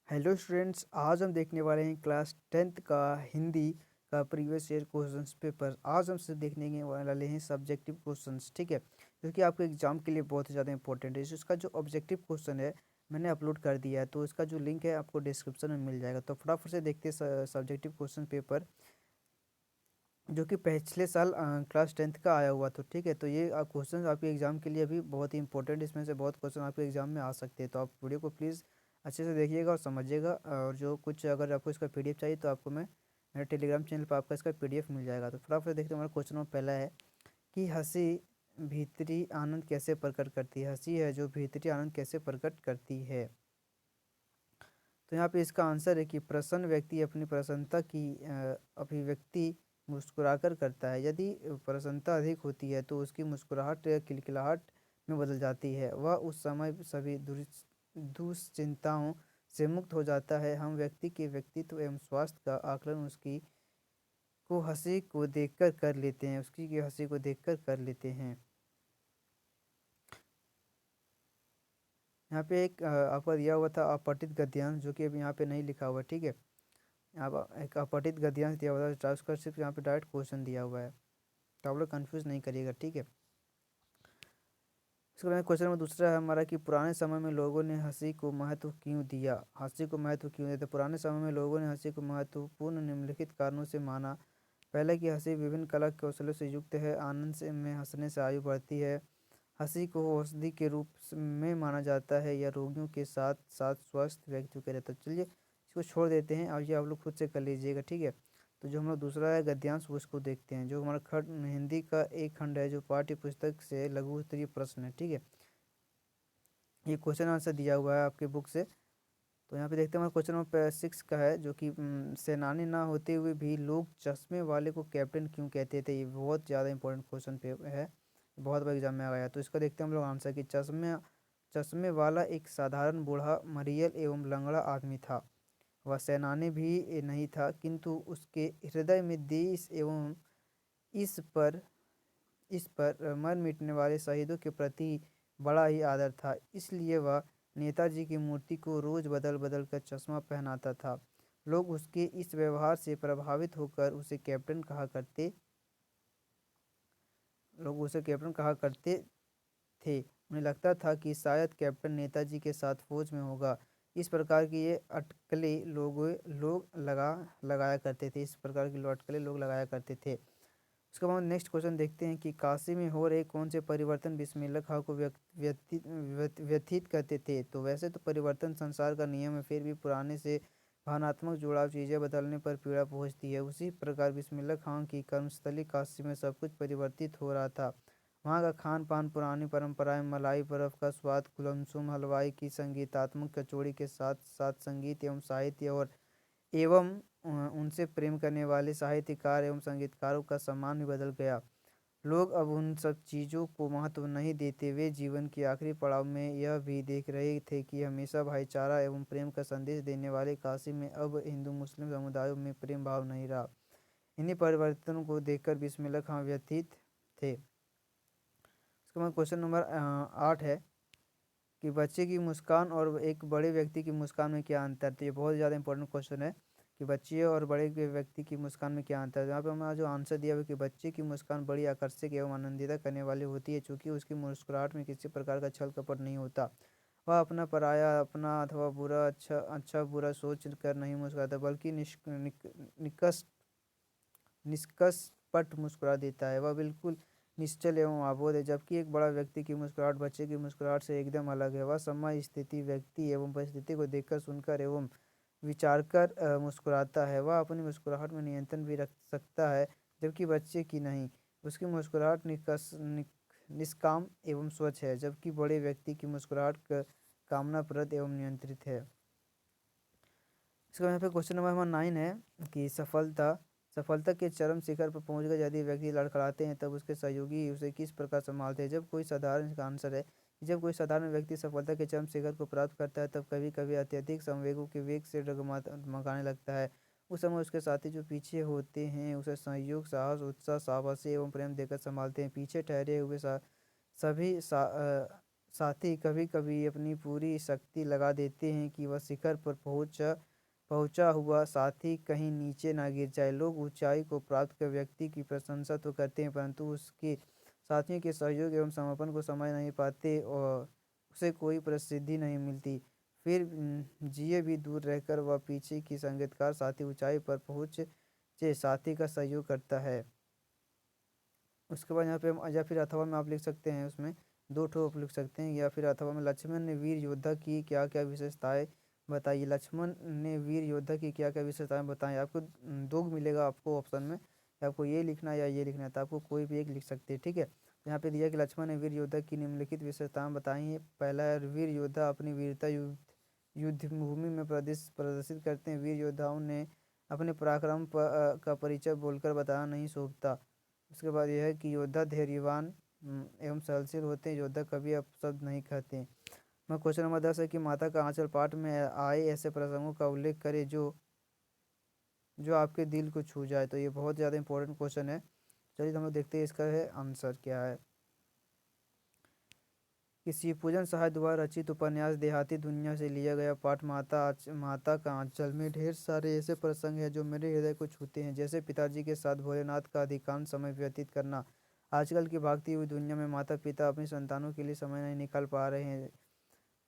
Hello students, आज हम देखने वाले हैं क्लास 10th का हिंदी का प्रीवियस ईयर क्वेश्चंस पेपर। आज हम सिर्फ देखने के वाले हैं सब्जेक्टिव क्वेश्चंस, ठीक है, क्योंकि आपके एग्जाम के लिए बहुत ही ज़्यादा इंपॉर्टेंट है। इसका जो ऑब्जेक्टिव क्वेश्चन है मैंने अपलोड कर दिया है, तो इसका जो लिंक है आपको डिस्क्रिप्शन में मिल जाएगा। तो फटाफट से देखते हैं सब्जेक्टिव क्वेश्चन पेपर जो कि पिछले साल क्लास 10th का आया हुआ। तो ठीक है, तो ये क्वेश्चन आपके एग्जाम के लिए अभी बहुत ही इंपॉर्टेंट, इसमें से बहुत क्वेश्चन आपके एग्जाम में आ सकते हैं। तो आप वीडियो को प्लीज़ अच्छे से देखिएगा और समझिएगा। और जो कुछ अगर आपको इसका पीडीएफ चाहिए तो आपको मेरे टेलीग्राम चैनल पर आपका इसका पीडीएफ मिल जाएगा। तो फटाफट देखते हैं, हमारा क्वेश्चन नंबर पहला है कि हंसी भीतरी आनंद कैसे प्रकट करती है। हंसी है जो भीतरी आनंद कैसे प्रकट करती है। तो यहाँ पे इसका आंसर है कि प्रसन्न व्यक्ति अपनी प्रसन्नता की अभिव्यक्ति मुस्कुराकर करता है। यदि प्रसन्नता अधिक होती है तो उसकी मुस्कुराहट या खिलखिलाहट में बदल जाती है। वह उस समय सभी दुश्चिंताओं से मुक्त हो जाता है। हम व्यक्ति के व्यक्तित्व एवं स्वास्थ्य का आकलन उसकी को हंसी को देखकर कर लेते हैं उसकी की हंसी को देखकर कर लेते हैं। यहाँ पे एक आपका दिया हुआ था अपठित गद्यांश, जो कि अभी यहाँ पे नहीं लिखा हुआ, ठीक है। यहाँ पर एक अपठित गद्यांश दिया हुआ था, उसका सिर्फ यहाँ पे डायरेक्ट क्वेश्चन दिया हुआ है, तो आप लोग कन्फ्यूज़ नहीं करिएगा, ठीक है। इसके बाद क्वेश्चन नंबर दूसरा है हमारा कि पुराने समय में लोगों ने हंसी को महत्व क्यों दिया। हंसी को महत्व क्यों दिया? तो पुराने समय में लोगों ने हंसी को महत्वपूर्ण निम्नलिखित कारणों से माना। पहले कि हंसी विभिन्न कला कौशलों से युक्त है। आनंद से में हंसने से आयु बढ़ती है। हंसी को औषधि के रूप में माना जाता है या रोगियों के साथ साथ स्वस्थ व्यक्तियों के रहता है। चलिए इसको छोड़ देते हैं और ये आप लोग खुद से कर लीजिएगा, ठीक है। तो जो हमारा दूसरा है गद्यांश, वो उसको देखते हैं। जो हमारा खंड हिंदी का एक खंड है जो पाठ्य पुस्तक से लघु उत्तरीय प्रश्न है, ठीक है। ये क्वेश्चन आंसर दिया हुआ है आपके बुक से। तो यहाँ पे देखते हैं हमारा क्वेश्चन नंबर 6 का है, जो कि सेनानी ना होते हुए भी लोग चश्मे वाले को कैप्टन क्यों कहते थे। ये बहुत ज़्यादा इंपॉर्टेंट क्वेश्चन पे है, बहुत बार एग्जाम में आ गया। तो इसका देखते हैं हम लोग आंसर कि चश्मे चश्मे वाला एक साधारण बूढ़ा मरियल एवं लंगड़ा आदमी था। वह सेनानी भी नहीं था, किंतु उसके हृदय में देश एवं इस पर इस पर मर मिटने वाले शहीदों के प्रति बड़ा ही आदर था। इसलिए वह नेताजी की मूर्ति को रोज बदल बदल कर चश्मा पहनाता था। लोग उसके इस व्यवहार से प्रभावित होकर उसे कैप्टन कहा करते लोग उसे कैप्टन कहा करते थे। उन्हें लगता था कि शायद कैप्टन नेताजी के साथ फौज में होगा। इस प्रकार की ये अटकलें लोग लगाया करते थे। इस प्रकार की अटकलें लोग लगाया करते थे। उसके बाद नेक्स्ट क्वेश्चन देखते हैं कि काशी में हो रहे कौन से परिवर्तन बिस्मिल्लाह खां को व्यथित करते थे। तो वैसे तो परिवर्तन संसार का नियम है, फिर भी पुराने से भावनात्मक जुड़ाव चीज़ें बदलने पर पीड़ा पहुंचती है। उसी प्रकार बिस्मिल्लाह खां की कर्मस्थली काशी में सब कुछ परिवर्तित हो रहा था। वहाँ का खान पान, पुरानी परंपराएं, मलाई बर्फ़ का स्वाद, गुलमसुम हलवाई की संगीतात्मक कचौड़ी के साथ साथ संगीत एवं साहित्य और एवं उनसे प्रेम करने वाले साहित्यकार एवं संगीतकारों का सम्मान भी बदल गया। लोग अब उन सब चीज़ों को महत्व नहीं देते। वे जीवन के आखिरी पड़ाव में यह भी देख रहे थे कि हमेशा भाईचारा एवं प्रेम का संदेश देने वाले काशी में अब हिंदू मुस्लिम समुदायों में प्रेम भाव नहीं रहा। इन्हीं परिवर्तनों को देखकर बिस्मिल्लाह खां व्यथित थे। उसके बाद क्वेश्चन नंबर 8 है कि बच्चे की मुस्कान और एक बड़े व्यक्ति की मुस्कान में क्या अंतर है। तो ये बहुत ज़्यादा इंपॉर्टेंट क्वेश्चन है कि बच्चे और बड़े व्यक्ति की मुस्कान में क्या अंतर है। यहाँ पे हमारा जो आंसर दिया हुआ है कि बच्चे की मुस्कान बड़ी आकर्षक एवं आनंदित करने वाली होती है, चूँकि उसकी मुस्कुराहट में किसी प्रकार का छल कपट नहीं होता। वह अपना पराया अपना अथवा बुरा अच्छा बुरा सोच कर नहीं मुस्कुराता, बल्कि निष्कपट मुस्कुरा देता है। वह बिल्कुल निश्चल एवं आबोध है। जबकि एक बड़ा व्यक्ति की मुस्कुराहट बच्चे की मुस्कुराहट से एकदम अलग है। वह समय स्थिति व्यक्ति एवं परिस्थिति को देखकर सुनकर एवं विचार कर मुस्कुराता है। वह अपनी मुस्कुराहट में नियंत्रण भी रख सकता है, जबकि बच्चे की नहीं। उसकी मुस्कुराहट निष्काम एवं स्वच्छ है, जबकि बड़े व्यक्ति की मुस्कुराहट कामनाप्रद एवं नियंत्रित है। इसका यहाँ पे क्वेश्चन नंबर हमारा 9 है कि सफलता के चरम शिखर पर पहुंचकर यदि व्यक्ति लड़खड़ाते हैं तब उसके सहयोगी उसे किस प्रकार संभालते हैं। जब कोई साधारण, इसका आंसर है कि जब कोई साधारण व्यक्ति सफलता के चरम शिखर को प्राप्त करता है तब कभी कभी अत्यधिक संवेगों के वेग से डगमगाने लगता है। उस समय उसके साथी जो पीछे होते हैं उसे सहयोग, साहस, उत्साह, शाबाशी एवं प्रेम देकर संभालते हैं। पीछे ठहरे हुए सभी साथ ही कभी कभी अपनी पूरी शक्ति लगा देते हैं कि वह शिखर पर पहुंचा हुआ साथी कहीं नीचे ना गिर जाए। लोग ऊंचाई को प्राप्त कर व्यक्ति की प्रशंसा तो करते हैं, परंतु उसके साथियों के सहयोग एवं समर्पण को समझ नहीं पाते और उसे कोई प्रसिद्धि नहीं मिलती। फिर जिए भी दूर रहकर वह पीछे की संगीतकार साथी ऊंचाई पर पहुंचे साथी का सहयोग करता है। उसके बाद यहाँ पे हम या फिर अथवा में आप लिख सकते हैं, उसमें दो ठो आप लिख सकते हैं। या फिर अथवा में लक्ष्मण ने वीर योद्धा की क्या क्या विशेषताएं बताइए। लक्ष्मण ने वीर योद्धा की क्या क्या विशेषताएं बताएं। आपको दो मिलेगा आपको ऑप्शन में, आपको ये लिखना है या ये लिखना है, तो आपको कोई भी एक लिख सकते हैं, ठीक है। यहाँ पे दिया कि लक्ष्मण ने वीर योद्धा की निम्नलिखित विशेषताएं बताई हैं। पहला है वीर योद्धा अपनी वीरता युद्ध भूमि में प्रदर्शित करते हैं। वीर योद्धाओं ने अपने पराक्रम का परिचय बोलकर बताना नहीं सौंपता। उसके बाद यह है कि योद्धा धैर्यवान एवं सहनशील होते हैं। योद्धा कभी अपशब्द नहीं कहते हैं। मैं क्वेश्चन नंबर 10 है कि माता का आंचल पाठ में आए ऐसे प्रसंगों का उल्लेख करें जो जो आपके दिल को छू जाए। तो ये बहुत ज़्यादा इंपॉर्टेंट क्वेश्चन है। चलिए हम लोग देखते हैं इसका है आंसर क्या है। कि शिवपूजन सहाय द्वारा रचित उपन्यास देहाती दुनिया से लिया गया पाठ माता का आंचल में ढेर सारे ऐसे प्रसंग हैं जो मेरे हृदय को छूते हैं, जैसे पिताजी के साथ भोलेनाथ का अधिकांश समय व्यतीत करना। आजकल की भागती हुई दुनिया में माता पिता अपनी संतानों के लिए समय नहीं निकाल पा रहे हैं।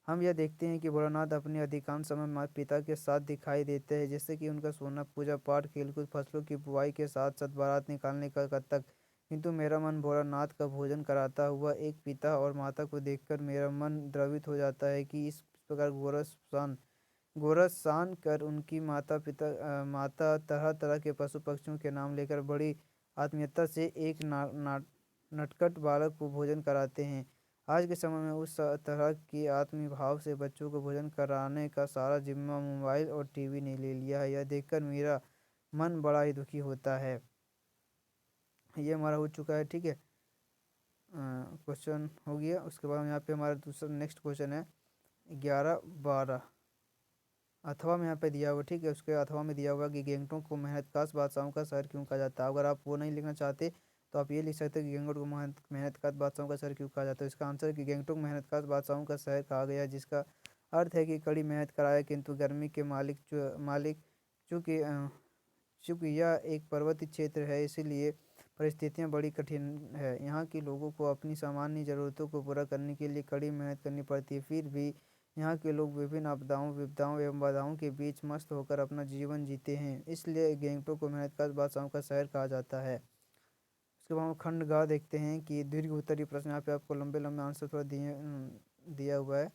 हम यह देखते हैं कि भोलानाथ अपने अधिकांश समय माता पिता के साथ दिखाई देते हैं, जैसे कि उनका सोना, पूजा पाठ, खेलकूद, फसलों की बुआई के साथ साथ बारात निकालने का तक। किंतु मेरा मन भोलानाथ का भोजन कराता हुआ एक पिता और माता को देखकर मेरा मन द्रवित हो जाता है कि इस प्रकार गोरस शान कर उनकी माता तरह तरह के पशु पक्षियों के नाम लेकर बड़ी आत्मीयता से एक नटखट बालक को भोजन कराते हैं। आज के समय में उस तरह के आत्मीय भाव से बच्चों को भोजन कराने का सारा जिम्मा मोबाइल और टीवी ने ले लिया है। यह देखकर मेरा मन बड़ा ही दुखी होता है। ये हमारा हो चुका है, ठीक है, क्वेश्चन हो गया। उसके बाद यहाँ पे हमारा दूसरा नेक्स्ट क्वेश्चन है 11-12 अथवा में यहाँ पे दिया हुआ, ठीक है। उसके अथवा में दिया हुआ कि गैंगटॉक को मेहनतकाश बादशाहों का शहर क्यों कहा जाता है। अगर आप वो नहीं लिखना चाहते तो आप ये लिख सकते हैं कि गैंगटॉक को मेहनतकाश बादशाहों का शहर क्यों कहा जाता है। इसका आंसर है कि गैंगटॉक मेहनतकाश बादशाहों का शहर कहा गया है, जिसका अर्थ है कि कड़ी मेहनत कराए किंतु गर्मी के मालिक चूँकि चूँकि यह एक पर्वतीय क्षेत्र है, इसीलिए परिस्थितियाँ बड़ी कठिन है। यहाँ के लोगों को अपनी सामान्य ज़रूरतों को पूरा करने के लिए कड़ी मेहनत करनी पड़ती है। फिर भी यहाँ के लोग विभिन्न आपदाओं, विपदाओं एवं बाधाओं के बीच मस्त होकर अपना जीवन जीते हैं, इसलिए गैंगटॉक को मेहनतकश बादशाहों का शहर कहा जाता है। उसके बाद हम खंड ग देखते हैं कि दीर्घ उत्तरीय प्रश्न। यहाँ पे आपको लंबे लंबे आंसर थोड़ा दिया हुआ है।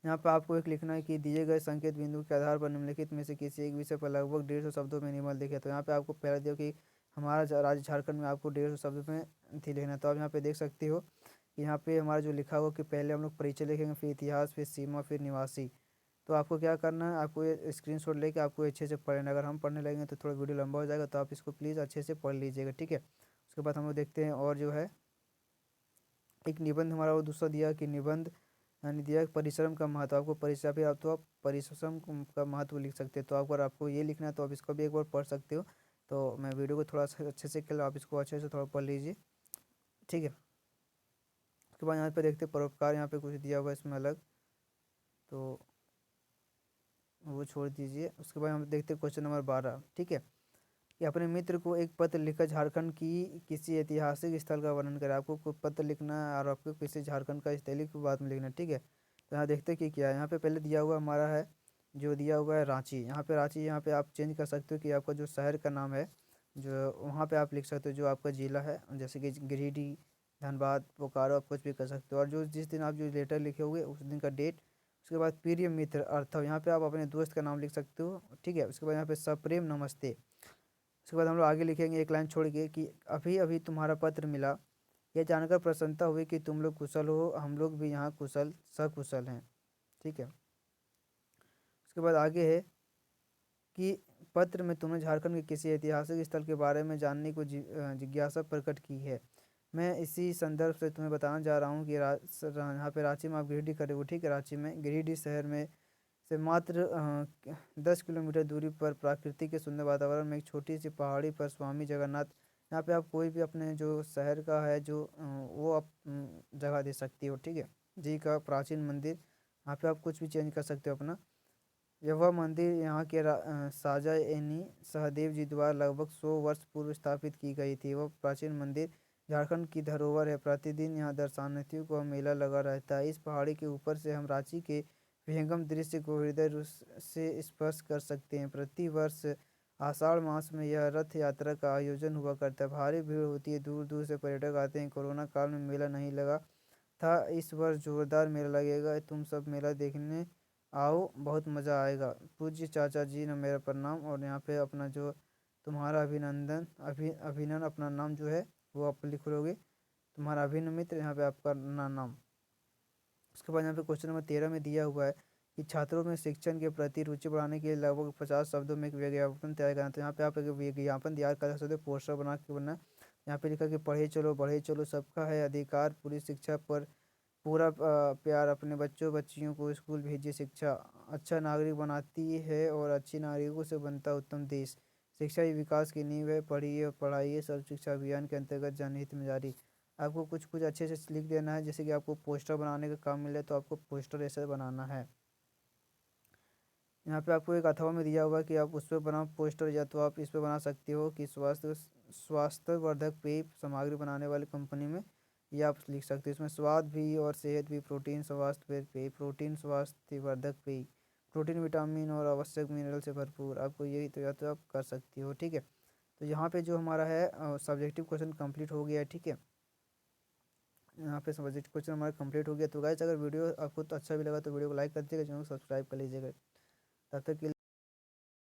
यहाँ पर आपको एक लिखना है कि दिए गए संकेत बिंदु के आधार पर निम्नलिखित में से किसी एक विषय पर लगभग 150 शब्दों में निबंध लिखे। तो यहाँ पे आपको पहला दिया कि हमारा राज्य झारखंड में आपको 150 शब्द में थी लिखना। तो आप यहाँ पे देख सकते हो कि यहाँ पे हमारा जो लिखा हुआ कि पहले हम लोग परिचय लिखेंगे, फिर इतिहास, फिर सीमा, फिर निवासी। तो आपको क्या करना है, आपको ये स्क्रीनशॉट लेके आपको अच्छे से पढ़ना। अगर हम पढ़ने लगेंगे तो थोड़ा वीडियो लंबा हो जाएगा, तो आप इसको प्लीज़ अच्छे से पढ़ लीजिएगा, ठीक है। उसके बाद हम लोग देखते हैं और जो है एक निबंध हमारा वो दूसरा दिया कि निबंध यानी दिया परिश्रम का महत्व। आपको परिश्रम फिर आप तो आप परिश्रम का महत्व लिख सकते हैं। तो अगर आपको ये लिखना है तो आप इसको भी एक बार पढ़ सकते हो। तो मैं वीडियो को थोड़ा सा अच्छे से कर, आप इसको अच्छे से थोड़ा पढ़ लीजिए, ठीक है। उसके बाद यहाँ पे देखते हैं परोपकार। यहाँ पे कुछ दिया हुआ है इसमें अलग, तो वो छोड़ दीजिए। उसके बाद हम देखते हैं क्वेश्चन नंबर 12, ठीक है। कि अपने मित्र को एक पत्र लिखकर झारखंड की किसी ऐतिहासिक स्थल का वर्णन करें। आपको कोई पत्र लिखना है और आपको किसी झारखंड का स्थल की बात में लिखना है, ठीक है। तो यहाँ देखते हैं कि क्या है। यहाँ पे पहले दिया हुआ हमारा है, जो दिया हुआ है रांची। यहाँ पे रांची, यहाँ पे आप चेंज कर सकते हो कि आपका जो शहर का नाम है जो वहाँ पे आप लिख सकते हो, जो आपका ज़िला है, जैसे कि गिरिडीह, धनबाद, बोकारो, आप कुछ भी कर सकते हो। और जो जिस दिन आप जो लेटर लिखे हुए उस दिन का डेट। उसके बाद प्रिय मित्र अर्थ, यहाँ पे आप अपने दोस्त का नाम लिख सकते हो, ठीक है। उसके बाद यहाँ पे सप्रेम नमस्ते। उसके बाद हम लोग आगे लिखेंगे एक लाइन छोड़ के कि अभी अभी तुम्हारा पत्र मिला, यह जानकर प्रसन्नता हुई कि तुम लोग कुशल हो, हम लोग भी यहाँ कुशल सकुशल हैं, ठीक है। उसके बाद आगे है कि पत्र में तुमने झारखंड के किसी ऐतिहासिक स्थल के बारे में जानने को जिज्ञासा प्रकट की है। मैं इसी संदर्भ से तुम्हें बताना जा रहा हूँ कि यहाँ पे रांची में आप गिरिडीह करे हो, ठीक है। रांची में गिरिडीह शहर में से मात्र 10 किलोमीटर दूरी पर प्रकृति के सुंदर वातावरण में एक छोटी सी पहाड़ी पर स्वामी जगन्नाथ यहाँ पे आप कोई भी अपने जो शहर का है जो वो आप जगह दे सकती हो, ठीक है। जी का प्राचीन मंदिर, यहाँ पे आप कुछ भी चेंज कर सकते हो अपना। यह मंदिर यहाँ के साजा एनी सहदेव जी द्वारा लगभग 100 वर्ष पूर्व स्थापित की गई थी। वह प्राचीन मंदिर झारखंड की धरोहर है। प्रतिदिन यहाँ दर्शनार्थियों को मेला लगा रहता है। इस पहाड़ी के ऊपर से हम रांची के विहंगम दृश्य को हृदय से स्पर्श कर सकते हैं। प्रति वर्ष आषाढ़ मास में यह रथ यात्रा का आयोजन हुआ करता है। भारी भीड़ होती है, दूर दूर से पर्यटक आते हैं। कोरोना काल में मेला नहीं लगा था, इस वर्ष जोरदार मेला लगेगा। तुम सब मेला देखने आओ, बहुत मज़ा आएगा। पूज्य चाचा जी ने मेरा प्रणाम। और यहाँ पे अपना जो तुम्हारा अभिनंदन अभिनंदन अपना नाम जो है वो आप लिख लोगे, तुम्हारा अभिन्न मित्र, यहाँ पे आपका नाम। उसके बाद यहाँ पे क्वेश्चन नंबर 13 में दिया हुआ है कि छात्रों में शिक्षण के प्रति रुचि बढ़ाने के लिए लगभग 50 शब्दों में एक विज्ञापन तैयार करना। तो यहाँ पे आप एक विज्ञापन तैयार कर सकते हो, पोस्टर बना के बनना। यहाँ पे लिखा कि बढ़े चलो सबका है अधिकार, पूरी शिक्षा पर पूरा प्यार, अपने बच्चों बच्चियों को स्कूल भेजिए। शिक्षा अच्छा नागरिक बनाती है और अच्छी नागरिकों से बनता है उत्तम देश। शिक्षा ही विकास की नींव है, पढ़िए और पढ़ाइए। सर्व शिक्षा अभियान के अंतर्गत जनहित में जारी। आपको कुछ कुछ अच्छे से लिख देना है, जैसे कि आपको पोस्टर बनाने का काम मिले तो आपको पोस्टर ऐसे बनाना है। यहाँ पे आपको एक अथवा में दिया हुआ है कि आप उस पर बना पोस्टर, या तो आप इस पर बना सकते हो कि स्वास्थ्यवर्धक पेय सामग्री बनाने वाली कंपनी में, या आप लिख सकते हो इसमें स्वाद भी और सेहत भी, प्रोटीन स्वास्थ्य पेय, प्रोटीन स्वास्थ्यवर्धक पेय, प्रोटीन विटामिन और आवश्यक मिनरल से भरपूर। आपको यही तो, या तो आप कर सकती हो, ठीक है। तो यहाँ पे जो हमारा है सब्जेक्टिव क्वेश्चन कंप्लीट हो गया है, ठीक है। यहाँ पे सब्जेक्ट क्वेश्चन हमारा कंप्लीट हो गया। तो गाइस अगर वीडियो आपको तो अच्छा भी लगा तो वीडियो को लाइक कर दीजिएगा, चैनल को सब्सक्राइब कर लीजिएगा। तब तक के लिए